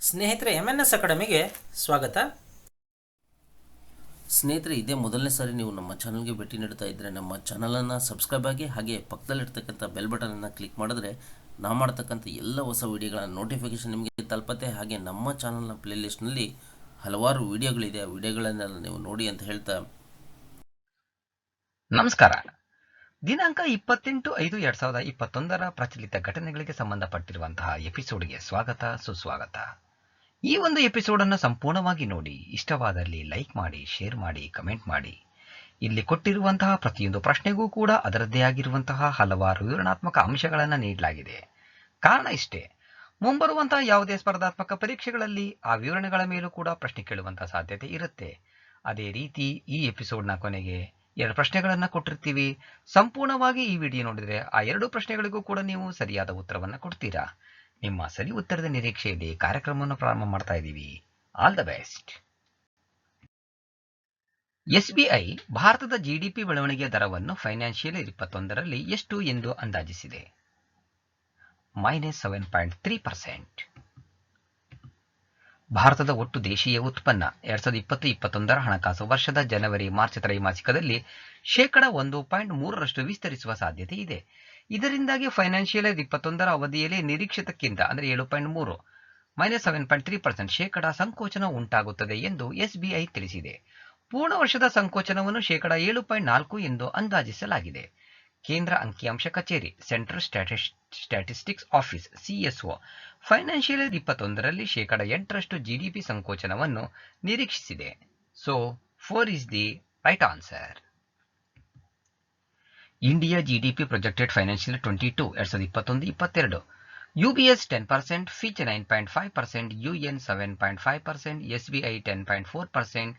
ಸ್ನೇಹಿತರೆ, MNS ಅಕಾಡೆಮಿಗೆ ಸ್ವಾಗತ. ಸ್ನೇಹಿತರೆ, ಇದೇ ಮೊದಲನೇ ಸಾರಿ ನೀವು ನಮ್ಮ ಚಾನಲ್ಗೆ ಭೇಟಿ ನೀಡ್ತಾ ಇದ್ದರೆ ನಮ್ಮ ಚಾನಲನ್ನು ಸಬ್ಸ್ಕ್ರೈಬ್ ಆಗಿ, ಹಾಗೆ ಪಕ್ಕದಲ್ಲಿರ್ತಕ್ಕಂಥ ಬೆಲ್ ಬಟನನ್ನು ಕ್ಲಿಕ್ ಮಾಡಿದ್ರೆ ನಾವು ಮಾಡ್ತಕ್ಕಂಥ ಎಲ್ಲ ಹೊಸ ವಿಡಿಯೋಗಳ ನೋಟಿಫಿಕೇಷನ್ ನಿಮಗೆ ತಲುಪತ್ತೆ. ಹಾಗೆ ನಮ್ಮ ಚಾನಲ್ನ ಪ್ಲೇಲಿಸ್ಟ್ನಲ್ಲಿ ಹಲವಾರು ವಿಡಿಯೋಗಳಿದೆ, ಆ ವಿಡಿಯೋಗಳನ್ನೆಲ್ಲ ನೀವು ನೋಡಿ ಅಂತ ಹೇಳ್ತಾ, ನಮಸ್ಕಾರ. ದಿನಾಂಕ 28/5/2021 ಪ್ರಚಲಿತ ಘಟನೆಗಳಿಗೆ ಸಂಬಂಧಪಟ್ಟಿರುವಂತಹ ಎಪಿಸೋಡ್ಗೆ ಸ್ವಾಗತ, ಸುಸ್ವಾಗತ. ಈ ಒಂದು ಎಪಿಸೋಡನ್ನು ಸಂಪೂರ್ಣವಾಗಿ ನೋಡಿ, ಇಷ್ಟವಾದಲ್ಲಿ ಲೈಕ್ ಮಾಡಿ, ಶೇರ್ ಮಾಡಿ, ಕಮೆಂಟ್ ಮಾಡಿ. ಇಲ್ಲಿ ಕೊಟ್ಟಿರುವಂತಹ ಪ್ರತಿಯೊಂದು ಪ್ರಶ್ನೆಗೂ ಕೂಡ ಅದರದ್ದೇ ಆಗಿರುವಂತಹ ಹಲವಾರು ವಿವರಣಾತ್ಮಕ ಅಂಶಗಳನ್ನು ನೀಡಲಾಗಿದೆ. ಕಾರಣ ಇಷ್ಟೇ, ಮುಂಬರುವಂತಹ ಯಾವುದೇ ಸ್ಪರ್ಧಾತ್ಮಕ ಪರೀಕ್ಷೆಗಳಲ್ಲಿ ಆ ವಿವರಣೆಗಳ ಮೇಲೂ ಕೂಡ ಪ್ರಶ್ನೆ ಕೇಳುವಂತಹ ಸಾಧ್ಯತೆ ಇರುತ್ತೆ. ಅದೇ ರೀತಿ ಈ ಎಪಿಸೋಡ್ನ ಕೊನೆಗೆ 2 ಪ್ರಶ್ನೆಗಳನ್ನು ಕೊಟ್ಟಿರ್ತೀವಿ. ಸಂಪೂರ್ಣವಾಗಿ ಈ ವಿಡಿಯೋ ನೋಡಿದರೆ ಆ 2 ಪ್ರಶ್ನೆಗಳಿಗೂ ಕೂಡ ನೀವು ಸರಿಯಾದ ಉತ್ತರವನ್ನು ಕೊಡ್ತೀರಾ. ನಿಮ್ಮ ಸರಿ ಉತ್ತರದ ನಿರೀಕ್ಷೆಯಲ್ಲಿ ಕಾರ್ಯಕ್ರಮವನ್ನು ಪ್ರಾರಂಭ ಮಾಡ್ತಾ ಇದ್ದೀವಿ. All the best. SBI ಭಾರತದ ಜಿಡಿಪಿ ಬೆಳವಣಿಗೆಯ ದರವನ್ನು ಫೈನಾನ್ಷಿಯಲ್ 21ರಲ್ಲಿ ಎಷ್ಟು ಎಂದು ಅಂದಾಜಿಸಿದೆ? -7.3%. ಭಾರತದ ಒಟ್ಟು ದೇಶೀಯ ಉತ್ಪನ್ನ 2020-21 ಹಣಕಾಸು ವರ್ಷದ ಜನವರಿ-ಮಾರ್ಚ್ ತ್ರೈಮಾಸಿಕದಲ್ಲಿ ಶೇಕಡ 1.3% ವಿಸ್ತರಿಸುವ ಸಾಧ್ಯತೆ ಇದೆ. ಇದರಿಂದಾಗಿ ಫೈನಾನ್ಷಿಯಲ್ 21 ಅವಧಿಯಲ್ಲಿ ನಿರೀಕ್ಷಿತಕ್ಕಿಂತ ಅಂದರೆ 7.3 -7.3% ಶೇಕಡ ಸಂಕೋಚನ ಉಂಟಾಗುತ್ತದೆ ಎಂದು SBI ತಿಳಿಸಿದೆ. ಪೂರ್ಣ ವರ್ಷದ ಸಂಕೋಚನವನ್ನು ಶೇಕಡ 7.4 ಎಂದು ಅಂದಾಜಿಸಲಾಗಿದೆ. ಕೇಂದ್ರ ಅಂಕಿಅಂಶ ಕಚೇರಿ central statistics office CSO financial 21ರಲ್ಲಿ ಶೇಕಡ 8% ಜಿಡಿಪಿ ಸಂಕೋಚನವನ್ನು ನಿರೀಕ್ಷಿಸಿದೆ. So 4 is the right answer. India GDP projected financial 2021-22 UBS 10%, Fitch 9.5%, UN 7.5%, SBI 10.4%,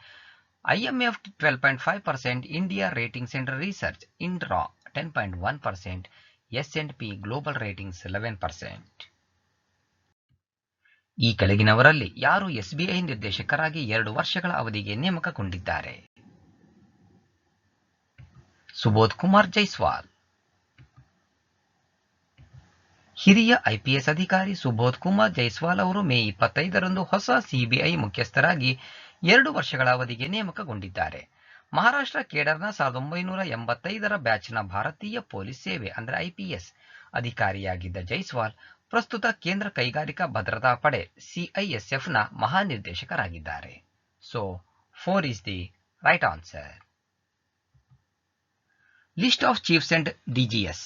IMF 12.5%, India Rating Center Research INRA 10.1%, S&P Global Ratings 11%. ಈ ಕೆಳಗಿನವರಲ್ಲಿ ಯಾರು SBI ನಿರ್ದೇಶಕರಾಗಿ 2 ವರ್ಷಗಳ ಅವಧಿಗೆ ನೇಮಕಗೊಂಡಿದ್ದಾರೆ? ಸುಬೋಧ್ ಕುಮಾರ್ ಜೈಸ್ವಾಲ್. ಹಿರಿಯ IPS ಅಧಿಕಾರಿ ಸುಬೋಧ್ ಕುಮಾರ್ ಜೈಸ್ವಾಲ್ ಅವರು ಮೇ 25ರಂದು ಹೊಸ CBI ಮುಖ್ಯಸ್ಥರಾಗಿ 2 ವರ್ಷಗಳ ಅವಧಿಗೆ ನೇಮಕಗೊಂಡಿದ್ದಾರೆ. ಮಹಾರಾಷ್ಟ್ರ ಕೇಡರ್ನ 1985ರ ಬ್ಯಾಚ್ನ ಭಾರತೀಯ ಪೊಲೀಸ್ ಸೇವೆ ಅಂದರೆ IPS ಅಧಿಕಾರಿಯಾಗಿದ್ದ ಜೈಸ್ವಾಲ್ ಪ್ರಸ್ತುತ ಕೇಂದ್ರ ಕೈಗಾರಿಕಾ ಭದ್ರತಾ ಪಡೆ CISFನ ಮಹಾನಿರ್ದೇಶಕರಾಗಿದ್ದಾರೆ. So 4 is the right answer. List of chiefs and DGS: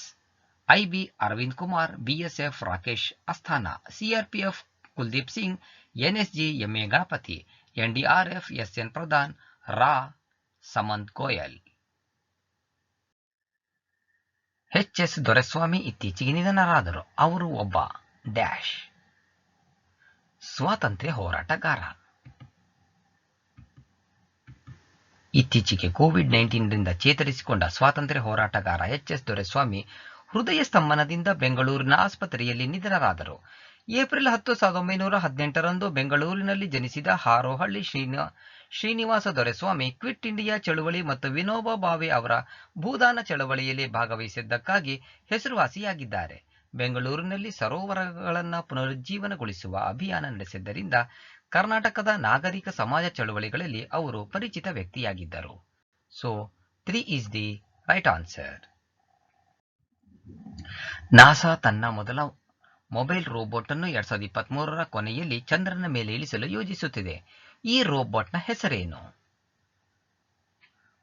IB Arvind Kumar, BSF Rakesh Asthana, CRPF Kuldeep Singh, NSG MA Ganapathi, NDRF SN Pradhan, ರಾ ಸಮಂತ್ ಗೋಯಲ್. HS ದೊರೆಸ್ವಾಮಿ ಇತ್ತೀಚೆಗೆ ನಿಧನರಾದರು. ಅವರು ಒಬ್ಬ ಡ್ಯಾಶ್ ಸ್ವಾತಂತ್ರ್ಯ ಹೋರಾಟಗಾರ. ಇತ್ತೀಚೆಗೆ ಕೋವಿಡ್-19ರಿಂದ ಚೇತರಿಸಿಕೊಂಡ ಸ್ವಾತಂತ್ರ್ಯ ಹೋರಾಟಗಾರ HS ದೊರೆಸ್ವಾಮಿ ಹೃದಯ ಸ್ತಂಭನದಿಂದ ಬೆಂಗಳೂರಿನ ಆಸ್ಪತ್ರೆಯಲ್ಲಿ ನಿಧನರಾದರು. ಏಪ್ರಿಲ್ 10, 1918ರಂದು ಬೆಂಗಳೂರಿನಲ್ಲಿ ಜನಿಸಿದ ಹಾರೋಹಳ್ಳಿ ಶ್ರೀನಿವಾಸ ದೊರೆಸ್ವಾಮಿ ಕ್ವಿಟ್ ಇಂಡಿಯಾ ಚಳವಳಿ ಮತ್ತು ವಿನೋಬಾ ಭಾವೆ ಅವರ ಭೂದಾನ ಚಳವಳಿಯಲ್ಲಿ ಭಾಗವಹಿಸಿದ್ದಕ್ಕಾಗಿ ಹೆಸರುವಾಸಿಯಾಗಿದ್ದಾರೆ. ಬೆಂಗಳೂರಿನಲ್ಲಿ ಸರೋವರಗಳನ್ನು ಪುನರುಜ್ಜೀವನಗೊಳಿಸುವ ಅಭಿಯಾನ ನಡೆಸಿದ್ದರಿಂದ ಕರ್ನಾಟಕದ ನಾಗರಿಕ ಸಮಾಜ ಚಳವಳಿಗಳಲ್ಲಿ ಅವರು ಪರಿಚಿತ ವ್ಯಕ್ತಿಯಾಗಿದ್ದರು. So 3 is the right answer. NASA ತನ್ನ ಮೊದಲ ಮೊಬೈಲ್ ರೋಬೋಟ್ ಅನ್ನು 2023ರ ಕೊನೆಯಲ್ಲಿ ಚಂದ್ರನ ಮೇಲೆ ಇಳಿಸಲು ಯೋಜಿಸುತ್ತಿದೆ. ಈ ರೋಬೋಟ್ನ ಹೆಸರೇನು?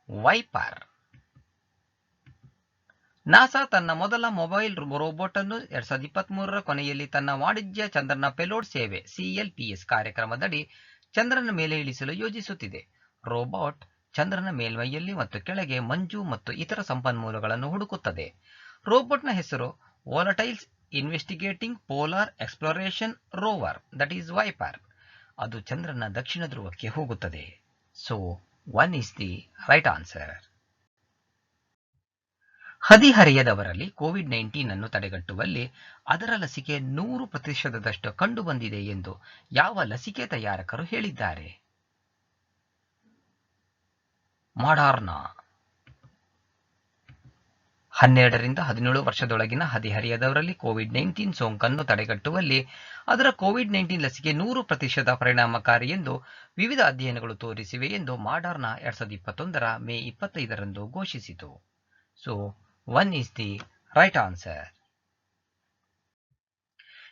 ವೈಪರ್. ನಾಸಾ ತನ್ನ ಮೊದಲ ಮೊಬೈಲ್ ರೋಬೋಟ್ ಅನ್ನು 2023ರ ಕೊನೆಯಲ್ಲಿ ತನ್ನ ವಾಣಿಜ್ಯ ಚಂದ್ರನ ಪೇಲೋಡ್ ಸೇವೆ CLPS ಕಾರ್ಯಕ್ರಮದಡಿ ಚಂದ್ರನ ಮೇಲೆ ಇಳಿಸಲು ಯೋಜಿಸುತ್ತಿದೆ. ರೋಬೋಟ್ ಚಂದ್ರನ ಮೇಲ್ಮೈಯಲ್ಲಿ ಮತ್ತು ಕೆಳಗೆ ಮಂಜು ಮತ್ತು ಇತರ ಸಂಪನ್ಮೂಲಗಳನ್ನು ಹುಡುಕುತ್ತದೆ. ರೋಬೋಟ್ನ ಹೆಸರು volatiles investigating polar exploration rover, that is VIPER. ಅದು ಚಂದ್ರನ ದಕ್ಷಿಣ ಧ್ರುವಕ್ಕೆ ಹೋಗುತ್ತದೆ. So 1 is the right answer. ಹದಿಹರೆಯದವರಲ್ಲಿ ಕೋವಿಡ್-19 ಅನ್ನು ತಡೆಗಟ್ಟುವಲ್ಲಿ ಅದರ ಲಸಿಕೆ 100% ಕಂಡುಬಂದಿದೆ ಎಂದು ಯಾವ ಲಸಿಕೆ ತಯಾರಕರು ಹೇಳಿದ್ದಾರೆ? ಮಾಡಾರ್ನಾ. 12ರಿಂದ 17 ವರ್ಷದೊಳಗಿನ ಹದಿಹರೆಯದವರಲ್ಲಿ ಕೋವಿಡ್-19 ಸೋಂಕನ್ನು ತಡೆಗಟ್ಟುವಲ್ಲಿ ಅದರ ಕೋವಿಡ್-19 ಲಸಿಕೆ 100% ಪರಿಣಾಮಕಾರಿ ಎಂದು ವಿವಿಧ ಅಧ್ಯಯನಗಳು ತೋರಿಸಿವೆ ಎಂದು ಮಾಡರ್ನಾ 2021ರ ಮೇ 25ರಂದು ಘೋಷಿಸಿತು. So 1 is the right answer.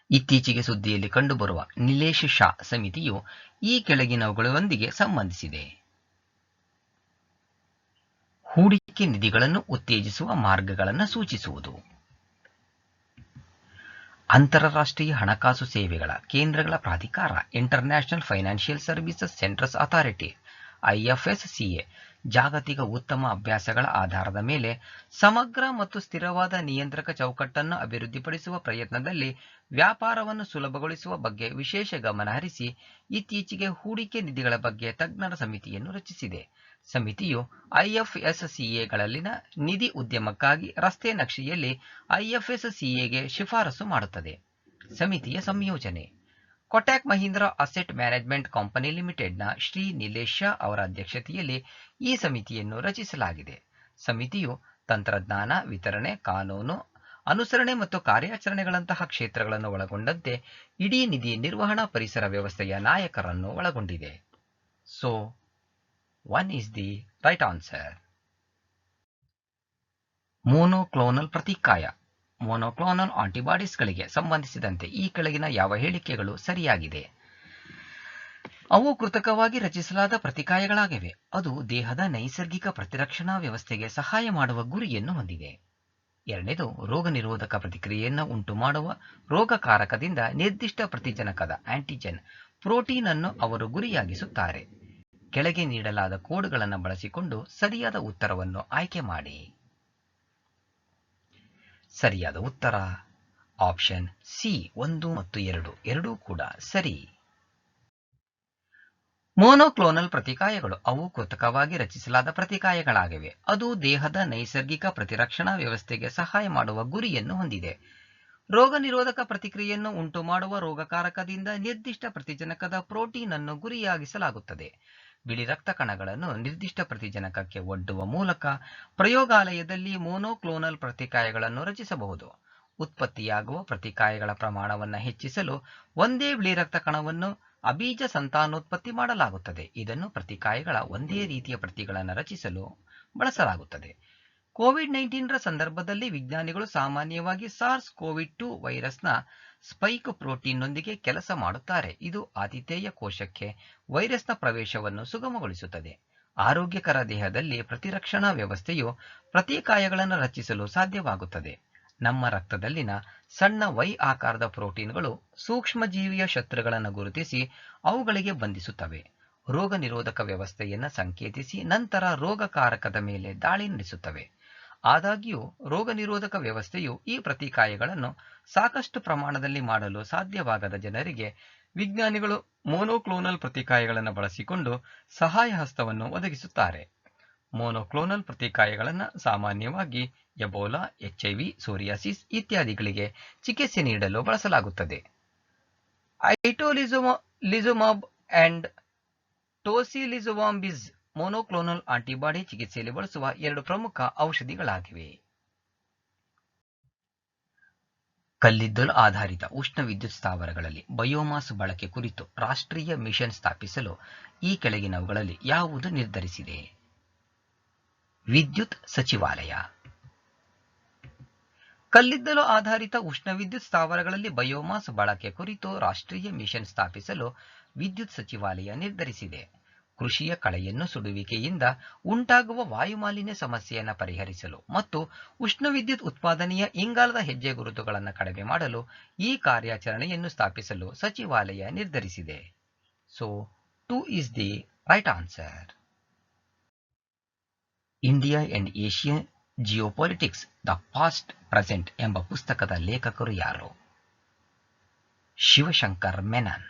ಇತ್ತೀಚೆಗೆ ಸುದ್ದಿಯಲ್ಲಿ ಕಂಡುಬರುವ ನಿಲೇಶ್ ಶಾ ಸಮಿತಿಯು ಈ ಕೆಳಗಿನವುಗಳೊಂದಿಗೆ ಸಂಬಂಧಿಸಿದೆ. ಹೂಡಿಕೆ ನಿಧಿಗಳನ್ನು ಉತ್ತೇಜಿಸುವ ಮಾರ್ಗಗಳನ್ನು ಸೂಚಿಸುವುದು. ಅಂತಾರಾಷ್ಟ್ರೀಯ ಹಣಕಾಸು ಸೇವೆಗಳ ಕೇಂದ್ರಗಳ ಪ್ರಾಧಿಕಾರ international financial services centres authority IFSCA ಜಾಗತಿಕ ಉತ್ತಮ ಅಭ್ಯಾಸಗಳ ಆಧಾರದ ಮೇಲೆ ಸಮಗ್ರ ಮತ್ತು ಸ್ಥಿರವಾದ ನಿಯಂತ್ರಕ ಚೌಕಟ್ಟನ್ನು ಅಭಿವೃದ್ಧಿಪಡಿಸುವ ಪ್ರಯತ್ನದಲ್ಲಿ ವ್ಯಾಪಾರವನ್ನು ಸುಲಭಗೊಳಿಸುವ ಬಗ್ಗೆ ವಿಶೇಷ ಗಮನ ಹರಿಸಿ ಇತ್ತೀಚೆಗೆ ಹೂಡಿಕೆ ನಿಧಿಗಳ ಬಗ್ಗೆ ತಜ್ಞರ ಸಮಿತಿಯನ್ನು ರಚಿಸಿದೆ. ಸಮಿತಿಯು IFSCAಗಳಲ್ಲಿನ ನಿಧಿ ಉದ್ಯಮಕ್ಕಾಗಿ ರಸ್ತೆ ನಕ್ಷೆಯಲ್ಲಿ IFSCAಗೆ ಶಿಫಾರಸು ಮಾಡುತ್ತದೆ. ಸಮಿತಿಯ ಸಂಯೋಜನೆ ಕೊಟ್ಯಾಕ್ ಮಹೀಂದ್ರಾ ಅಸೆಟ್ ಮ್ಯಾನೇಜ್ಮೆಂಟ್ ಕಂಪನಿ ಲಿಮಿಟೆಡ್ನ ಶ್ರೀ ನಿಲೇಶ್ ಶಾ ಅವರ ಅಧ್ಯಕ್ಷತೆಯಲ್ಲಿ ಈ ಸಮಿತಿಯನ್ನು ರಚಿಸಲಾಗಿದೆ. ಸಮಿತಿಯು ತಂತ್ರಜ್ಞಾನ, ವಿತರಣೆ, ಕಾನೂನು ಅನುಸರಣೆ ಮತ್ತು ಕಾರ್ಯಾಚರಣೆಗಳಂತಹ ಕ್ಷೇತ್ರಗಳನ್ನು ಒಳಗೊಂಡಂತೆ ಇಡೀ ನಿಧಿ ನಿರ್ವಹಣಾ ಪರಿಸರ ವ್ಯವಸ್ಥೆಯ ನಾಯಕರನ್ನು ಒಳಗೊಂಡಿದೆ. So 1 is the right answer. ಮೋನೋಕ್ಲೋನಲ್ ಪ್ರತಿಕಾಯ ಮೋನೋಕ್ಲೋನಲ್ ಆಂಟಿಬಾಡೀಸ್ಗಳಿಗೆ ಸಂಬಂಧಿಸಿದಂತೆ ಈ ಕೆಳಗಿನ ಯಾವ ಹೇಳಿಕೆಗಳು ಸರಿಯಾಗಿದೆ? ಅವು ಕೃತಕವಾಗಿ ರಚಿಸಲಾದ ಪ್ರತಿಕಾಯಗಳಾಗಿವೆ. ಅದು ದೇಹದ ನೈಸರ್ಗಿಕ ಪ್ರತಿರಕ್ಷಣಾ ವ್ಯವಸ್ಥೆಗೆ ಸಹಾಯ ಮಾಡುವ ಗುರಿಯನ್ನು ಹೊಂದಿದೆ. ಎರಡನೇದು, ರೋಗ ನಿರೋಧಕ ಪ್ರತಿಕ್ರಿಯೆಯನ್ನು ಉಂಟುಮಾಡುವ ರೋಗಕಾರಕದಿಂದ ನಿರ್ದಿಷ್ಟ ಪ್ರತಿಜನಕದ ಆಂಟಿಜೆನ್ ಪ್ರೋಟೀನ್ ಅನ್ನು ಅವರು ಗುರಿಯಾಗಿಸುತ್ತಾರೆ. ಕೆಳಗೆ ನೀಡಲಾದ ಕೋಡ್ಗಳನ್ನು ಬಳಸಿಕೊಂಡು ಸರಿಯಾದ ಉತ್ತರವನ್ನು ಆಯ್ಕೆ ಮಾಡಿ. ಸರಿಯಾದ ಉತ್ತರ ಆಪ್ಷನ್ ಸಿ 1 ಮತ್ತು 2 ಎರಡೂ ಕೂಡ ಸರಿ. ಮೋನೋಕ್ಲೋನಲ್ ಪ್ರತಿಕಾಯಗಳು ಅವು ಕೃತಕವಾಗಿ ರಚಿಸಲಾದ ಪ್ರತಿಕಾಯಗಳಾಗಿವೆ. ಅದು ದೇಹದ ನೈಸರ್ಗಿಕ ಪ್ರತಿರಕ್ಷಣಾ ವ್ಯವಸ್ಥೆಗೆ ಸಹಾಯ ಮಾಡುವ ಗುರಿಯನ್ನು ಹೊಂದಿದೆ. ರೋಗ ನಿರೋಧಕ ಪ್ರತಿಕ್ರಿಯೆಯನ್ನು ಉಂಟುಮಾಡುವ ರೋಗಕಾರಕದಿಂದ ನಿರ್ದಿಷ್ಟ ಪ್ರತಿಜನಕದ ಪ್ರೋಟೀನ್ ಅನ್ನು ಗುರಿಯಾಗಿಸಲಾಗುತ್ತದೆ. ಬಿಳಿ ರಕ್ತ ಕಣಗಳನ್ನು ನಿರ್ದಿಷ್ಟ ಪ್ರತಿಜನಕಕ್ಕೆ ಒಡ್ಡುವ ಮೂಲಕ ಪ್ರಯೋಗಾಲಯದಲ್ಲಿ ಮೋನೋಕ್ಲೋನಲ್ ಪ್ರತಿಕಾಯಗಳನ್ನು ರಚಿಸಬಹುದು. ಉತ್ಪತ್ತಿಯಾಗುವ ಪ್ರತಿಕಾಯಗಳ ಪ್ರಮಾಣವನ್ನು ಹೆಚ್ಚಿಸಲು ಒಂದೇ ಬಿಳಿ ರಕ್ತ ಕಣವನ್ನು ಅಬೀಜ ಸಂತಾನೋತ್ಪತ್ತಿ ಮಾಡಲಾಗುತ್ತದೆ. ಇದನ್ನು ಪ್ರತಿಕಾಯಗಳ ಒಂದೇ ರೀತಿಯ ಪ್ರತಿಗಳನ್ನು ರಚಿಸಲು ಬಳಸಲಾಗುತ್ತದೆ. ಕೋವಿಡ್-19ರ ಸಂದರ್ಭದಲ್ಲಿ ವಿಜ್ಞಾನಿಗಳು ಸಾಮಾನ್ಯವಾಗಿ SARS-CoV-2 ವೈರಸ್ನ ಸ್ಪೈಕ್ ಪ್ರೋಟೀನ್ನೊಂದಿಗೆ ಕೆಲಸ ಮಾಡುತ್ತಾರೆ. ಇದು ಆತಿಥೇಯ ಕೋಶಕ್ಕೆ ವೈರಸ್ನ ಪ್ರವೇಶವನ್ನು ಸುಗಮಗೊಳಿಸುತ್ತದೆ. ಆರೋಗ್ಯಕರ ದೇಹದಲ್ಲಿ ಪ್ರತಿರಕ್ಷಣಾ ವ್ಯವಸ್ಥೆಯು ಪ್ರತಿಕಾಯಗಳನ್ನು ರಚಿಸಲು ಸಾಧ್ಯವಾಗುತ್ತದೆ. ನಮ್ಮ ರಕ್ತದಲ್ಲಿನ ಸಣ್ಣ ವೈ ಆಕಾರದ ಪ್ರೋಟೀನ್ಗಳು ಸೂಕ್ಷ್ಮಜೀವಿಯ ಶತ್ರುಗಳನ್ನು ಗುರುತಿಸಿ ಅವುಗಳಿಗೆ ಬಂಧಿಸುತ್ತವೆ. ರೋಗ ನಿರೋಧಕ ವ್ಯವಸ್ಥೆಯನ್ನು ಸಂಕೇತಿಸಿ ನಂತರ ರೋಗಕಾರಕದ ಮೇಲೆ ದಾಳಿ ನಡೆಸುತ್ತವೆ. ಆದಾಗ್ಯೂ ರೋಗ ನಿರೋಧಕ ವ್ಯವಸ್ಥೆಯು ಈ ಪ್ರತಿಕಾಯಗಳನ್ನು ಸಾಕಷ್ಟು ಪ್ರಮಾಣದಲ್ಲಿ ಮಾಡಲು ಸಾಧ್ಯವಾಗದ ಜನರಿಗೆ ವಿಜ್ಞಾನಿಗಳು ಮೋನೋಕ್ಲೋನಲ್ ಪ್ರತಿಕಾಯಗಳನ್ನು ಬಳಸಿಕೊಂಡು ಸಹಾಯ ಹಸ್ತವನ್ನು ಒದಗಿಸುತ್ತಾರೆ. ಮೋನೋಕ್ಲೋನಲ್ ಪ್ರತಿಕಾಯಗಳನ್ನು ಸಾಮಾನ್ಯವಾಗಿ ಎಬೋಲಾ, HIV, ಸೋರಿಯಾಸಿಸ್ ಇತ್ಯಾದಿಗಳಿಗೆ ಚಿಕಿತ್ಸೆ ನೀಡಲು ಬಳಸಲಾಗುತ್ತದೆ. ಐಟೋಲಿಜುಮಾಬ್ ಅಂಡ್ ಟೋಸಿಲಿಜುಮಾಬಿಸ್ ಮೋನೋಕ್ಲೋನಲ್ ಆಂಟಿಬಾಡಿ ಚಿಕಿತ್ಸೆಯಲ್ಲಿ ಬಳಸುವ 2 ಪ್ರಮುಖ ಔಷಧಿಗಳಾಗಿವೆ. ಕಲ್ಲಿದ್ದಲು ಆಧಾರಿತ ಉಷ್ಣ ವಿದ್ಯುತ್ ಸ್ಥಾವರಗಳಲ್ಲಿ ಬಯೋಮಾಸ್ ಬಳಕೆ ಕುರಿತು ರಾಷ್ಟ್ರೀಯ ಮಿಷನ್ ಸ್ಥಾಪಿಸಲು ಈ ಕೆಳಗಿನವುಗಳಲ್ಲಿ ಯಾವುದು ನಿರ್ಧರಿಸಿದೆ? ವಿದ್ಯುತ್ ಸಚಿವಾಲಯ. ಕಲ್ಲಿದ್ದಲು ಆಧಾರಿತ ಉಷ್ಣ ವಿದ್ಯುತ್ ಸ್ಥಾವರಗಳಲ್ಲಿ ಬಯೋಮಾಸ್ ಬಳಕೆ ಕುರಿತು ರಾಷ್ಟ್ರೀಯ ಮಿಷನ್ ಸ್ಥಾಪಿಸಲು ವಿದ್ಯುತ್ ಸಚಿವಾಲಯ ನಿರ್ಧರಿಸಿದೆ. ಕೃಷಿಯ ಕಳೆಯನ್ನು ಸುಡುವಿಕೆಯಿಂದ ಉಂಟಾಗುವ ವಾಯುಮಾಲಿನ್ಯ ಸಮಸ್ಯೆಯನ್ನು ಪರಿಹರಿಸಲು ಮತ್ತು ಉಷ್ಣ ವಿದ್ಯುತ್ ಉತ್ಪಾದನೆಯ ಇಂಗಾಲದ ಹೆಜ್ಜೆಗುರುತುಗಳನ್ನು ಕಡಿಮೆ ಮಾಡಲು ಈ ಕಾರ್ಯಾಚರಣೆಯನ್ನು ಸ್ಥಾಪಿಸಲು ಸಚಿವಾಲಯ ನಿರ್ಧರಿಸಿದೆ. So 2 is the right answer. India and Asian geopolitics the past present ಎಂಬ ಪುಸ್ತಕದ ಲೇಖಕರು ಯಾರು? ಶಿವಶಂಕರ್ ಮೆನನ್.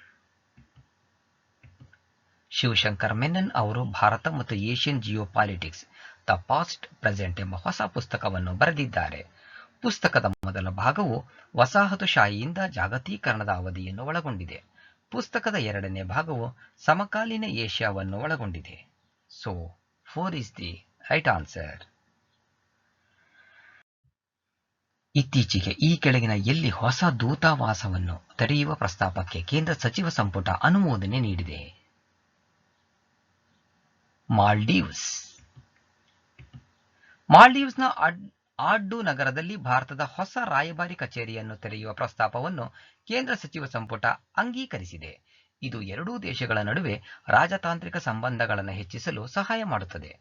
ಶಿವಶಂಕರ್ ಮೆನನ್ ಅವರು ಭಾರತ ಮತ್ತು ಏಷ್ಯನ್ ಜಿಯೋಪಾಲಿಟಿಕ್ಸ್ ದ ಪಾಸ್ಟ್ ಪ್ರೆಸೆಂಟ್ ಎಂಬ ಹೊಸ ಪುಸ್ತಕವನ್ನು ಬರೆದಿದ್ದಾರೆ. ಪುಸ್ತಕದ ಮೊದಲ ಭಾಗವು ವಸಾಹತುಶಾಹಿಯಿಂದ ಜಾಗತೀಕರಣದ ಅವಧಿಯನ್ನು ಒಳಗೊಂಡಿದೆ. ಪುಸ್ತಕದ ಎರಡನೇ ಭಾಗವು ಸಮಕಾಲೀನ ಏಷ್ಯಾವನ್ನು ಒಳಗೊಂಡಿದೆ. So 4 is the right answer. ಇತ್ತೀಚೆಗೆ ಈ ಕೆಳಗಿನ ಎಲ್ಲಿ ಹೊಸ ದೂತಾವಾಸವನ್ನು ತೆರೆಯುವ ಪ್ರಸ್ತಾಪಕ್ಕೆ ಕೇಂದ್ರ ಸಚಿವ ಸಂಪುಟ ಅನುಮೋದನೆ ನೀಡಿದೆ? ಮಾಲ್ಡೀವ್ಸ್. ಮಾಲ್ಡೀವ್ಸ್ನ ಆಡ್ಡು ನಗರದಲ್ಲಿ ಭಾರತದ ಹೊಸ ರಾಯಭಾರಿ ಕಚೇರಿಯನ್ನು ತೆರೆಯುವ ಪ್ರಸ್ತಾಪವನ್ನು ಕೇಂದ್ರ ಸಚಿವ ಸಂಪುಟ ಅಂಗೀಕರಿಸಿದೆ. ಇದು ಎರಡೂ ದೇಶಗಳ ನಡುವೆ ರಾಜತಾಂತ್ರಿಕ ಸಂಬಂಧಗಳನ್ನು ಹೆಚ್ಚಿಸಲು ಸಹಾಯ ಮಾಡುತ್ತದೆ.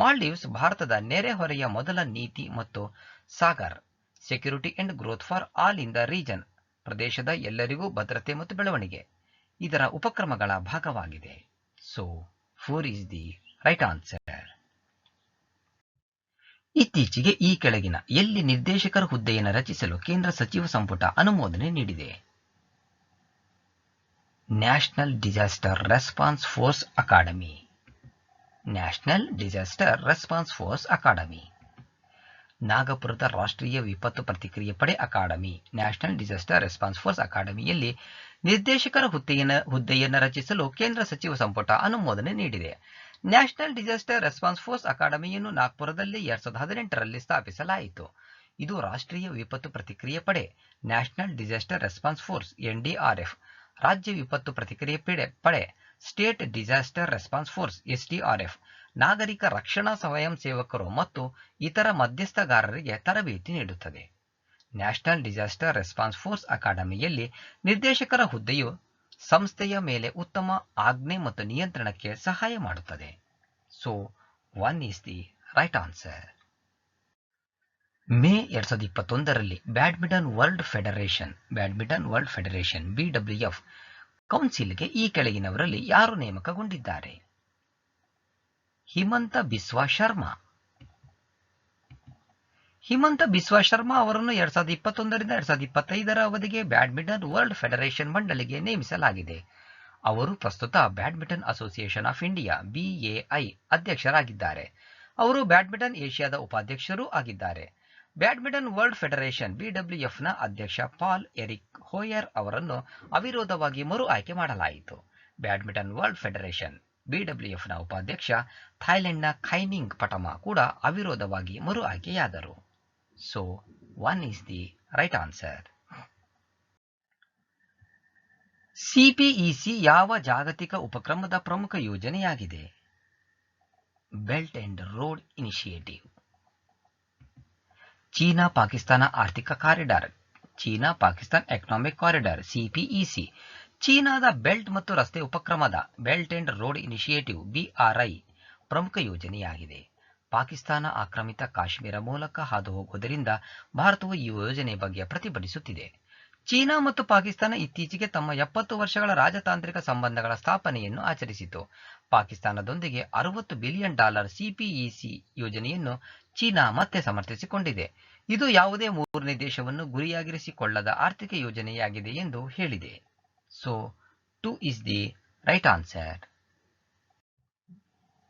ಮಾಲ್ಡೀವ್ಸ್ ಭಾರತದ ನೆರೆಹೊರೆಯ ಮೊದಲ ನೀತಿ ಮತ್ತು Sagar security and growth for all in the region ಪ್ರದೇಶದ ಎಲ್ಲರಿಗೂ ಭದ್ರತೆ ಮತ್ತು ಬೆಳವಣಿಗೆ ಇದರ ಉಪಕ್ರಮಗಳ ಭಾಗವಾಗಿದೆ. So 4 is the right answer. ಇತ್ತೀಚೆಗೆ ಈ ಕೆಳಗಿನ ಎಲ್ಲಿ ನಿರ್ದೇಶಕರ ಹುದ್ದೆಯನ್ನು ರಚಿಸಲು ಕೇಂದ್ರ ಸಚಿವ ಸಂಪುಟ ಅನುಮೋದನೆ ನೀಡಿದೆ? National disaster response force academy. National disaster response force academy. ನಾಗಪುರದ ರಾಷ್ಟ್ರೀಯ ವಿಪತ್ತು ಪ್ರತಿಕ್ರಿಯೆ ಪಡೆ ಅಕಾಡೆಮಿ ನ್ಯಾಷನಲ್ ಡಿಸಾಸ್ಟರ್ ರೆಸ್ಪಾನ್ಸ್ ಫೋರ್ಸ್ ಅಕಾಡೆಮಿಯಲ್ಲಿ ನಿರ್ದೇಶಕರ ಹುದ್ದೆಯನ್ನು ರಚಿಸಲು ಕೇಂದ್ರ ಸಚಿವ ಸಂಪುಟ ಅನುಮೋದನೆ ನೀಡಿದೆ. ನ್ಯಾಷನಲ್ ಡಿಸಾಸ್ಟರ್ ರೆಸ್ಪಾನ್ಸ್ ಫೋರ್ಸ್ ಅಕಾಡೆಮಿಯನ್ನು ನಾಗ್ಪುರದಲ್ಲಿ 2018ರಲ್ಲಿ ಸ್ಥಾಪಿಸಲಾಯಿತು. ಇದು ರಾಷ್ಟ್ರೀಯ ವಿಪತ್ತು ಪ್ರತಿಕ್ರಿಯೆ ಪಡೆ national disaster response force NDRF, ರಾಜ್ಯ ವಿಪತ್ತು ಪ್ರತಿಕ್ರಿಯೆ ಪಡೆ state disaster response force SDRF, ನಾಗರಿಕ ರಕ್ಷಣಾ ಸ್ವಯಂ ಸೇವಕರು ಮತ್ತು ಇತರ ಮಧ್ಯಸ್ಥಗಾರರಿಗೆ ತರಬೇತಿ ನೀಡುತ್ತದೆ. ನ್ಯಾಷನಲ್ ಡಿಸಾಸ್ಟರ್ ರೆಸ್ಪಾನ್ಸ್ ಫೋರ್ಸ್ ಅಕಾಡೆಮಿಯಲ್ಲಿ ನಿರ್ದೇಶಕರ ಹುದ್ದೆಯು ಸಂಸ್ಥೆಯ ಮೇಲೆ ಉತ್ತಮ ಆಜ್ಞೆ ಮತ್ತು ನಿಯಂತ್ರಣಕ್ಕೆ ಸಹಾಯ ಮಾಡುತ್ತದೆ. So 1 is the right answer. May 2021ರಲ್ಲಿ ಬ್ಯಾಡ್ಮಿಂಟನ್ ವರ್ಲ್ಡ್ ಫೆಡರೇಷನ್ BWF ಕೌನ್ಸಿಲ್ಗೆ ಈ ಕೆಳಗಿನವರಲ್ಲಿ ಯಾರು ನೇಮಕಗೊಂಡಿದ್ದಾರೆ? ಹಿಮಂತ ಬಿಸ್ವಾ ಶರ್ಮಾ. ಹಿಮಂತ ಬಿಸ್ವಾ ಶರ್ಮಾ ಅವರನ್ನು 2021ರಿಂದ 2025ರ ಅವಧಿಗೆ ಬ್ಯಾಡ್ಮಿಂಟನ್ ವರ್ಲ್ಡ್ ಫೆಡರೇಷನ್ ಮಂಡಳಿಗೆ ನೇಮಿಸಲಾಗಿದೆ. ಅವರು ಪ್ರಸ್ತುತ badminton association of India BAI ಅಧ್ಯಕ್ಷರಾಗಿದ್ದಾರೆ. ಅವರು ಬ್ಯಾಡ್ಮಿಂಟನ್ ಏಷ್ಯಾದ ಉಪಾಧ್ಯಕ್ಷರೂ ಆಗಿದ್ದಾರೆ. ಬ್ಯಾಡ್ಮಿಂಟನ್ ವರ್ಲ್ಡ್ ಫೆಡರೇಷನ್ BWFನ ಅಧ್ಯಕ್ಷ ಪಾಲ್ ಎರಿಕ್ ಹೋಯರ್ ಅವರನ್ನು ಅವಿರೋಧವಾಗಿ ಮರು ಆಯ್ಕೆ ಮಾಡಲಾಯಿತು. ಬ್ಯಾಡ್ಮಿಂಟನ್ ವರ್ಲ್ಡ್ ಫೆಡರೇಷನ್ BWFನ ಉಪಾಧ್ಯಕ್ಷ ಥಾಯ್ಲೆಂಡ್ನ ಖೈನಿಂಗ್ ಪಟಮಾ ಕೂಡ ಅವಿರೋಧವಾಗಿ ಮರು ಆಯ್ಕೆಯಾದರು. So 1 is the right answer. CPEC ಯಾವ ಜಾಗತಿಕ ಉಪಕ್ರಮದ ಪ್ರಮುಖ ಯೋಜನೆಯಾಗಿದೆ? Belt and road initiative. China Pakistan ಆರ್ಥಿಕ corridor China Pakistan economic corridor CPEC ಚೀನಾದ ಬೆಲ್ಟ್ ಮತ್ತು ರಸ್ತೆ ಉಪಕ್ರಮದ belt and road initiative BRI ಪ್ರಮುಖ ಯೋಜನೆಯಾಗಿದೆ. ಪಾಕಿಸ್ತಾನ ಆಕ್ರಮಿತ ಕಾಶ್ಮೀರ ಮೂಲಕ ಹಾದು ಹೋಗುವುದರಿಂದ ಭಾರತವು ಈ ಯೋಜನೆ ಬಗ್ಗೆ ಪ್ರತಿಭಟಿಸುತ್ತಿದೆ. ಚೀನಾ ಮತ್ತು ಪಾಕಿಸ್ತಾನ ಇತ್ತೀಚೆಗೆ ತಮ್ಮ 70 ವರ್ಷಗಳ ರಾಜತಾಂತ್ರಿಕ ಸಂಬಂಧಗಳ ಸ್ಥಾಪನೆಯನ್ನು ಆಚರಿಸಿತು. ಪಾಕಿಸ್ತಾನದೊಂದಿಗೆ $60 ಬಿಲಿಯನ್ CPEC ಯೋಜನೆಯನ್ನು ಚೀನಾ ಮತ್ತೆ ಸಮರ್ಥಿಸಿಕೊಂಡಿದೆ. ಇದು ಯಾವುದೇ ಮೂರನೇ ದೇಶವನ್ನು ಗುರಿಯಾಗಿರಿಸಿಕೊಳ್ಳದ ಆರ್ಥಿಕ ಯೋಜನೆಯಾಗಿದೆ ಎಂದು ಹೇಳಿದೆ. So 2 is the right answer.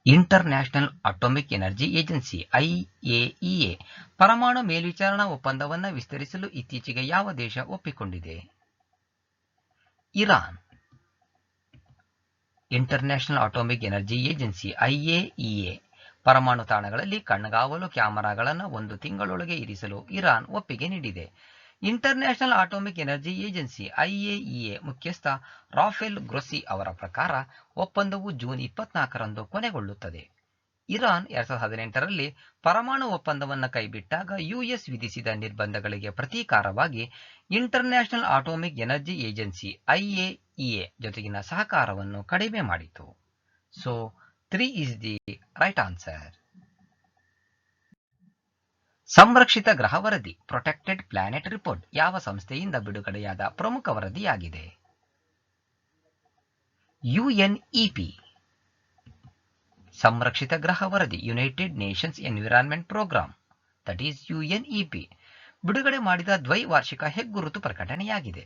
International atomic energy agency IAEA ಪರಮಾಣು ಮೇಲ್ವಿಚಾರಣಾ ಒಪ್ಪಂದವನ್ನು ವಿಸ್ತರಿಸಲು ಇತ್ತೀಚೆಗೆ ಯಾವ ದೇಶ ಒಪ್ಪಿಕೊಂಡಿದೆ? Iran. International atomic energy agency IAEA ಪರಮಾಣು ತಾಣಗಳಲ್ಲಿ ಕಣ್ಗಾವಲು ಕ್ಯಾಮೆರಾಗಳನ್ನು 1 ತಿಂಗಳೊಳಗೆ ಇರಿಸಲು ಇರಾನ್ ಒಪ್ಪಿಗೆ ನೀಡಿದೆ. International atomic energy agency IAEA ಮುಖ್ಯಸ್ಥ ರಾಫೆಲ್ ಗ್ರೊಸ್ಸಿ ಅವರ ಪ್ರಕಾರ ಒಪ್ಪಂದವು ಜೂನ್ 24ರಂದು ಕೊನೆಗೊಳ್ಳುತ್ತದೆ. ಇರಾನ್ 2018ರಲ್ಲಿ ಪರಮಾಣು ಒಪ್ಪಂದವನ್ನು ಕೈಬಿಟ್ಟಾಗ US ವಿಧಿಸಿದ ನಿರ್ಬಂಧಗಳಿಗೆ ಪ್ರತೀಕಾರವಾಗಿ international atomic energy agency IAEA ಜೊತೆಗಿನ ಸಹಕಾರವನ್ನು ಕಡಿಮೆ ಮಾಡಿತು. So 3 is the right answer. ಸಂರಕ್ಷಿತ ಗ್ರಹ ವರದಿ ಪ್ರೊಟೆಕ್ಟೆಡ್ ಪ್ಲಾನೆಟ್ ರಿಪೋರ್ಟ್ ಯಾವ ಸಂಸ್ಥೆಯಿಂದ ಬಿಡುಗಡೆಯಾದ ಪ್ರಮುಖ ವರದಿಯಾಗಿದೆ? UNEP. ಸಂರಕ್ಷಿತ ಗ್ರಹ ವರದಿ united nations environment programme that is UNEP ಬಿಡುಗಡೆ ಮಾಡಿದ ದ್ವೈವಾರ್ಷಿಕ ಹೆಗ್ಗುರುತು ಪ್ರಕಟಣೆಯಾಗಿದೆ.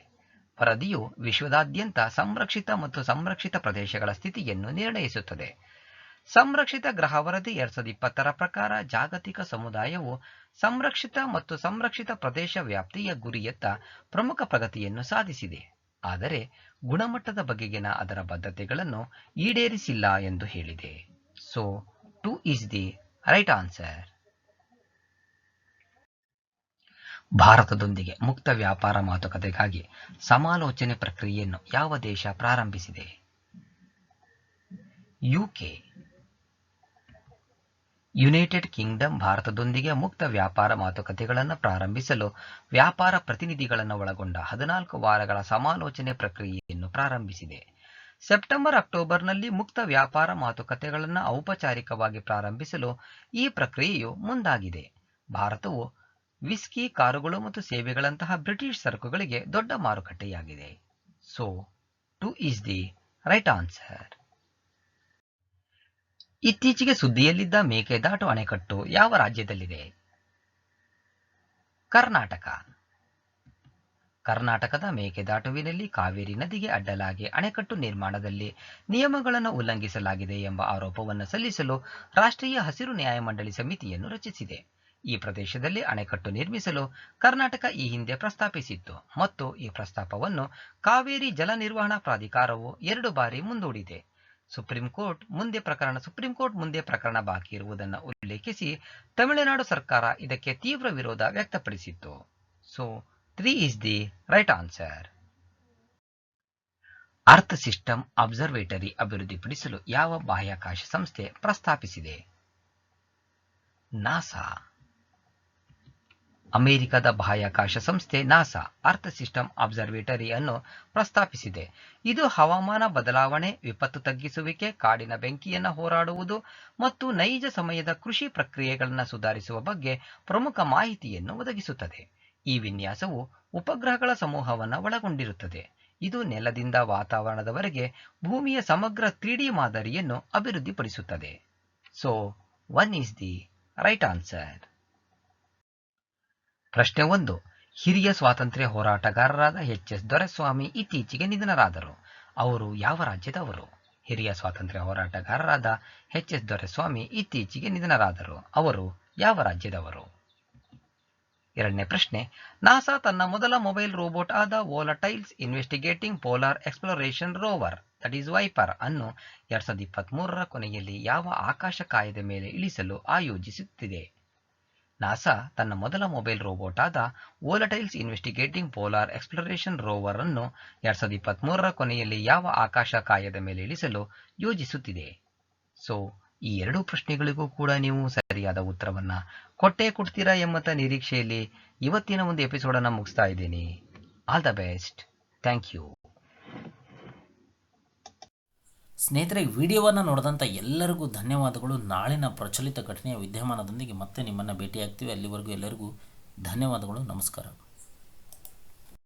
ವರದಿಯು ವಿಶ್ವದಾದ್ಯಂತ ಸಂರಕ್ಷಿತ ಮತ್ತು ಸಂರಕ್ಷಿತ ಪ್ರದೇಶಗಳ ಸ್ಥಿತಿಯನ್ನು ನಿರ್ಣಯಿಸುತ್ತದೆ. ಸಂರಕ್ಷಿತ ಗ್ರಹ ವರದಿ 2020ರ ಪ್ರಕಾರ ಜಾಗತಿಕ ಸಮುದಾಯವು ಸಂರಕ್ಷಿತ ಮತ್ತು ಸಂರಕ್ಷಿತ ಪ್ರದೇಶ ವ್ಯಾಪ್ತಿಯ ಗುರಿಯತ್ತ ಪ್ರಮುಖ ಪ್ರಗತಿಯನ್ನು ಸಾಧಿಸಿದೆ, ಆದರೆ ಗುಣಮಟ್ಟದ ಬಗೆಗಿನ ಅದರ ಬದ್ಧತೆಗಳನ್ನು ಈಡೇರಿಸಿಲ್ಲ ಎಂದು ಹೇಳಿದೆ. So 2 is the right answer. ಭಾರತದೊಂದಿಗೆ ಮುಕ್ತ ವ್ಯಾಪಾರ ಮಾತುಕತೆಗಾಗಿ ಸಮಾಲೋಚನೆ ಪ್ರಕ್ರಿಯೆಯನ್ನು ಯಾವ ದೇಶ ಪ್ರಾರಂಭಿಸಿದೆ? ಯುಕೆ. ಯುನೈಟೆಡ್ ಕಿಂಗ್ಡಮ್ ಭಾರತದೊಂದಿಗೆ ಮುಕ್ತ ವ್ಯಾಪಾರ ಮಾತುಕತೆಗಳನ್ನು ಪ್ರಾರಂಭಿಸಲು ವ್ಯಾಪಾರ ಪ್ರತಿನಿಧಿಗಳನ್ನು ಒಳಗೊಂಡ 14 ವಾರಗಳ ಸಮಾಲೋಚನೆ ಪ್ರಕ್ರಿಯೆಯನ್ನು ಪ್ರಾರಂಭಿಸಿದೆ. ಸೆಪ್ಟೆಂಬರ್-ಅಕ್ಟೋಬರ್ನಲ್ಲಿ ಮುಕ್ತ ವ್ಯಾಪಾರ ಮಾತುಕತೆಗಳನ್ನು ಔಪಚಾರಿಕವಾಗಿ ಪ್ರಾರಂಭಿಸಲು ಈ ಪ್ರಕ್ರಿಯೆಯು ಮುಂದಾಗಿದೆ. ಭಾರತವು ವಿಸ್ಕಿ, ಕಾರುಗಳು ಮತ್ತು ಸೇವೆಗಳಂತಹ ಬ್ರಿಟಿಷ್ ಸರಕುಗಳಿಗೆ ದೊಡ್ಡ ಮಾರುಕಟ್ಟೆಯಾಗಿದೆ. So 2 is the right answer. ಇತ್ತೀಚೆಗೆ ಸುದ್ದಿಯಲ್ಲಿದ್ದ ಮೇಕೆದಾಟು ಅಣೆಕಟ್ಟು ಯಾವ ರಾಜ್ಯದಲ್ಲಿದೆ? ಕರ್ನಾಟಕ. ಕರ್ನಾಟಕದ ಮೇಕೆದಾಟುವಿನಲ್ಲಿ ಕಾವೇರಿ ನದಿಗೆ ಅಡ್ಡಲಾಗಿ ಅಣೆಕಟ್ಟು ನಿರ್ಮಾಣದಲ್ಲಿ ನಿಯಮಗಳನ್ನು ಉಲ್ಲಂಘಿಸಲಾಗಿದೆ ಎಂಬ ಆರೋಪವನ್ನು ಸಲ್ಲಿಸಲು ರಾಷ್ಟ್ರೀಯ ಹಸಿರು ನ್ಯಾಯಮಂಡಳಿ ಸಮಿತಿಯನ್ನು ರಚಿಸಿದೆ. ಈ ಪ್ರದೇಶದಲ್ಲಿ ಅಣೆಕಟ್ಟು ನಿರ್ಮಿಸಲು ಕರ್ನಾಟಕ ಈ ಹಿಂದೆ ಪ್ರಸ್ತಾಪಿಸಿತ್ತು ಮತ್ತು ಈ ಪ್ರಸ್ತಾಪವನ್ನು ಕಾವೇರಿ ಜಲ ನಿರ್ವಹಣಾ ಪ್ರಾಧಿಕಾರವು 2 ಬಾರಿ ಮುಂದೂಡಿದೆ. ಸುಪ್ರೀಂ ಕೋರ್ಟ್ ಮುಂದೆ ಪ್ರಕರಣ ಬಾಕಿ ಇರುವುದನ್ನು ಉಲ್ಲೇಖಿಸಿ ತಮಿಳುನಾಡು ಸರ್ಕಾರ ಇದಕ್ಕೆ ತೀವ್ರ ವಿರೋಧ ವ್ಯಕ್ತಪಡಿಸಿತ್ತು. So 3 is the right answer. Earth system observatory ಅಭಿವೃದ್ಧಿಪಡಿಸಲು ಯಾವ ಬಾಹ್ಯಾಕಾಶ ಸಂಸ್ಥೆ ಪ್ರಸ್ತಾಪಿಸಿದೆ? ನಾಸಾ. ಅಮೆರಿಕದ ಬಾಹ್ಯಾಕಾಶ ಸಂಸ್ಥೆ ನಾಸಾ ಅರ್ತ್ ಸಿಸ್ಟಮ್ ಅಬ್ಸರ್ವೇಟರಿ ಅನ್ನು ಪ್ರಸ್ತಾಪಿಸಿದೆ. ಇದು ಹವಾಮಾನ ಬದಲಾವಣೆ, ವಿಪತ್ತು ತಗ್ಗಿಸುವಿಕೆ, ಕಾಡಿನ ಬೆಂಕಿಯನ್ನು ಹೋರಾಡುವುದು ಮತ್ತು ನೈಜ ಸಮಯದ ಕೃಷಿ ಪ್ರಕ್ರಿಯೆಗಳನ್ನು ಸುಧಾರಿಸುವ ಬಗ್ಗೆ ಪ್ರಮುಖ ಮಾಹಿತಿಯನ್ನು ಒದಗಿಸುತ್ತದೆ. ಈ ವಿನ್ಯಾಸವು ಉಪಗ್ರಹಗಳ ಸಮೂಹವನ್ನು ಒಳಗೊಂಡಿರುತ್ತದೆ. ಇದು ನೆಲದಿಂದ ವಾತಾವರಣದವರೆಗೆ ಭೂಮಿಯ ಸಮಗ್ರ 3D ಮಾದರಿಯನ್ನು ಅಭಿವೃದ್ಧಿಪಡಿಸುತ್ತದೆ. So 1 is the right answer. ಪ್ರಶ್ನೆ 1. ಹಿರಿಯ ಸ್ವಾತಂತ್ರ್ಯ ಹೋರಾಟಗಾರರಾದ ಎಚ್.ಎಸ್. ದೊರೆಸ್ವಾಮಿ ಇತ್ತೀಚೆಗೆ ನಿಧನರಾದರು. ಅವರು ಯಾವ ರಾಜ್ಯದವರು? ಹಿರಿಯ ಸ್ವಾತಂತ್ರ್ಯ ಹೋರಾಟಗಾರರಾದ ಎಚ್.ಎಸ್. ದೊರೆಸ್ವಾಮಿ ಇತ್ತೀಚೆಗೆ ನಿಧನರಾದರು. ಅವರು ಯಾವ ರಾಜ್ಯದವರು? ಎರಡನೇ ಪ್ರಶ್ನೆ. ನಾಸಾ ತನ್ನ ಮೊದಲ ಮೊಬೈಲ್ ರೋಬೋಟ್ ಆದ volatiles investigating polar exploration rover VIPER ಅನ್ನು 2023ರ ಕೊನೆಯಲ್ಲಿ ಯಾವ ಆಕಾಶ ಕಾಯದ ಮೇಲೆ ಇಳಿಸಲು ಆಯೋಜಿಸುತ್ತಿದೆ? ನಾಸಾ ತನ್ನ ಮೊದಲ ಮೊಬೈಲ್ ರೋಬೋಟ್ ಆದ volatiles investigating polar exploration rover ಅನ್ನು 2023ರ ಕೊನೆಯಲ್ಲಿ ಯಾವ ಆಕಾಶ ಕಾಯದ ಮೇಲೆ ಇಳಿಸಲು ಯೋಜಿಸುತ್ತಿದೆ? ಸೊ ಈ 2 ಪ್ರಶ್ನೆಗಳಿಗೂ ಕೂಡ ನೀವು ಸರಿಯಾದ ಉತ್ತರವನ್ನ ಕೊಡ್ತೀರಾ ಎಂಬ ನಿರೀಕ್ಷೆಯಲ್ಲಿ ಇವತ್ತಿನ ಒಂದು ಎಪಿಸೋಡನ್ನು ಮುಗಿಸ್ತಾ ಇದ್ದೀನಿ. All the best. Thank you. ಸ್ನೇಹಿತರೆ, ವಿಡಿಯೋವನ್ನು ನೋಡಿದಂಥ ಎಲ್ಲರಿಗೂ ಧನ್ಯವಾದಗಳು. ನಾಳಿನ ಪ್ರಚಲಿತ ಘಟನೆಯ ವಿದ್ಯಮಾನದೊಂದಿಗೆ ಮತ್ತೆ ನಿಮ್ಮನ್ನು ಭೇಟಿಯಾಗ್ತೀವಿ. ಅಲ್ಲಿವರೆಗೂ ಎಲ್ಲರಿಗೂ ಧನ್ಯವಾದಗಳು. ನಮಸ್ಕಾರ.